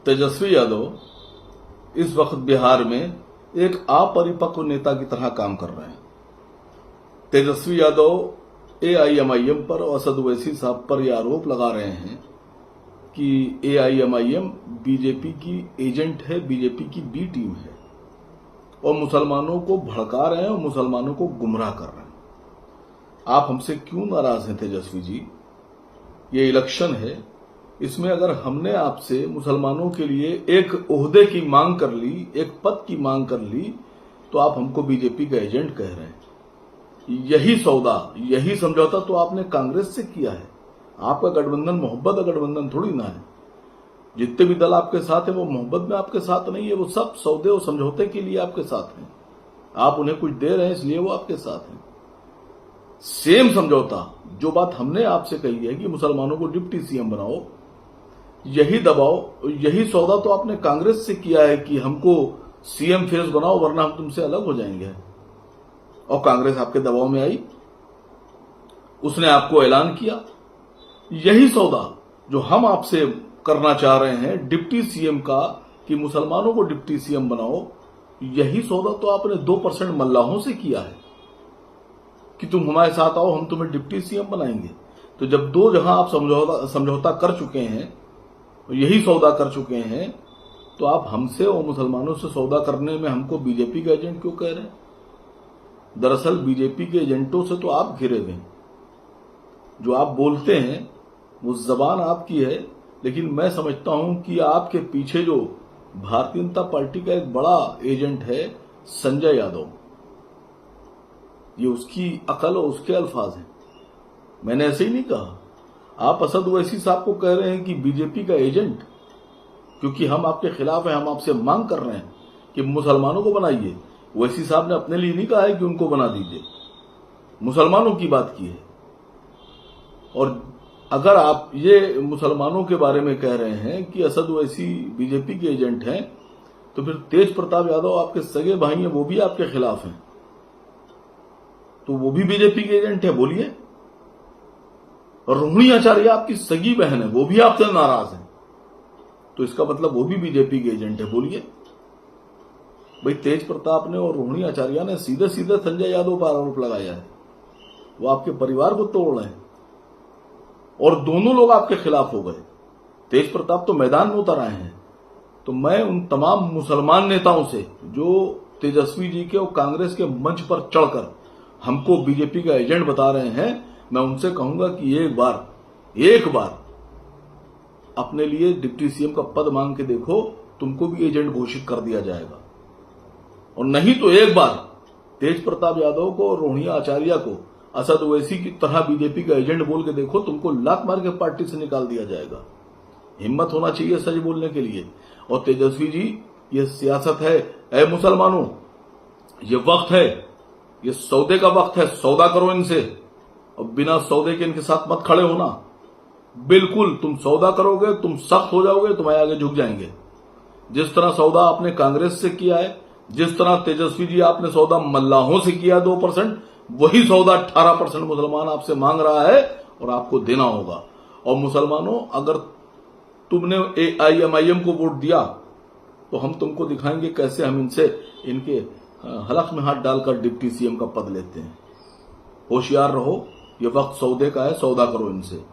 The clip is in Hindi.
तेजस्वी यादव इस वक्त बिहार में एक अपरिपक्व नेता की तरह काम कर रहे हैं। तेजस्वी यादव एआईएमआईएम पर और असद ओवैसी साहब पर यह आरोप लगा रहे हैं कि एआईएमआईएम बीजेपी की एजेंट है, बीजेपी की बी टीम है और मुसलमानों को भड़का रहे हैं और मुसलमानों को गुमराह कर रहे हैं। आप हमसे क्यों नाराज हैं तेजस्वी जी? ये इलेक्शन है, इसमें अगर हमने आपसे मुसलमानों के लिए एक ओहदे की मांग कर ली, एक पद की मांग कर ली, तो आप हमको बीजेपी का एजेंट कह रहे हैं। यही सौदा, यही समझौता तो आपने कांग्रेस से किया है। आपका गठबंधन मोहब्बत का गठबंधन थोड़ी ना है। जितने भी दल आपके साथ है वो मोहब्बत में आपके साथ नहीं है, वो सब सौदे और समझौते के लिए आपके साथ हैं। आप उन्हें कुछ दे रहे हैं इसलिए वो आपके साथ हैं। सेम समझौता, जो बात हमने आपसे कही है कि मुसलमानों को डिप्टी सीएम बनाओ, यही दबाव, यही सौदा तो आपने कांग्रेस से किया है कि हमको सीएम फेस बनाओ वरना हम तुमसे अलग हो जाएंगे। और कांग्रेस आपके दबाव में आई, उसने आपको ऐलान किया। यही सौदा जो हम आपसे करना चाह रहे हैं डिप्टी सीएम का, कि मुसलमानों को डिप्टी सीएम बनाओ, यही सौदा तो आपने 2% मल्लाहों से किया है कि तुम हमारे साथ आओ, हम तुम्हें डिप्टी सीएम बनाएंगे। तो जब दो जहां आप समझौता कर चुके हैं, यही सौदा कर चुके हैं, तो आप हमसे और मुसलमानों से सौदा करने में हमको बीजेपी का एजेंट क्यों कह रहे हैं? दरअसल बीजेपी के एजेंटों से तो आप घिरे हुए हैं। जो आप बोलते हैं वो जबान आपकी है, लेकिन मैं समझता हूं कि आपके पीछे जो भारतीय जनता पार्टी का एक बड़ा एजेंट है संजय यादव, ये उसकी अकल और उसके अल्फाज हैं। मैंने ऐसे ही नहीं कहा। आप असद ओवैसी साहब को कह रहे हैं कि बीजेपी का एजेंट, क्योंकि हम आपके खिलाफ हैं, हम आपसे मांग कर रहे हैं कि मुसलमानों को बनाइए। ओवैसी साहब ने अपने लिए नहीं कहा है कि उनको बना दीजिए, मुसलमानों की बात की है। और अगर आप ये मुसलमानों के बारे में कह रहे हैं कि असद ओवैसी बीजेपी के एजेंट हैं, तो फिर तेज प्रताप यादव आपके सगे भाई हैं, वो भी आपके खिलाफ हैं, तो वो भी बीजेपी के एजेंट है, बोलिए। और रोहिणी आचार्य आपकी सगी बहन है, वो भी आपसे नाराज है, तो इसका मतलब वो भी बीजेपी के एजेंट है, बोलिए। भाई तेज प्रताप ने और रोहिणी आचार्य ने सीधे सीधे संजय यादव पर आरोप लगाया है। वो आपके परिवार को तोड़ रहे हैं और दोनों लोग आपके खिलाफ हो गए। तेज प्रताप तो मैदान में उतर आए हैं। तो मैं उन तमाम मुसलमान नेताओं से जो तेजस्वी जी के और कांग्रेस के मंच पर चढ़कर हमको बीजेपी का एजेंट बता रहे हैं, मैं उनसे कहूंगा कि एक बार अपने लिए डिप्टी सीएम का पद मांग के देखो, तुमको भी एजेंट घोषित कर दिया जाएगा। और नहीं तो एक बार तेज प्रताप यादव को और रोहिणी आचार्य को असद ओवैसी की तरह बीजेपी का एजेंट बोल के देखो, तुमको लात मार के पार्टी से निकाल दिया जाएगा। हिम्मत होना चाहिए सच बोलने के लिए। और तेजस्वी जी, ये सियासत है। ऐ मुसलमानों, ये वक्त है, ये सौदे का वक्त है। सौदा करो इनसे और बिना सौदे के इनके साथ मत खड़े होना। बिल्कुल, तुम सौदा करोगे, तुम सख्त हो जाओगे, तुम्हारे आगे झुक जाएंगे। जिस तरह सौदा आपने कांग्रेस से किया है, जिस तरह तेजस्वी जी आपने सौदा मल्लाहों से किया 2%, वही सौदा 18% मुसलमान आपसे मांग रहा है और आपको देना होगा। और मुसलमानों, अगर तुमने एआईएमआईएम को वोट दिया तो हम तुमको दिखाएंगे कैसे हम इनके हलक में हाथ डालकर डिप्टी सीएम का पद लेते हैं। होशियार रहो, ये वक्त सौदे का है, सौदा करो इनसे।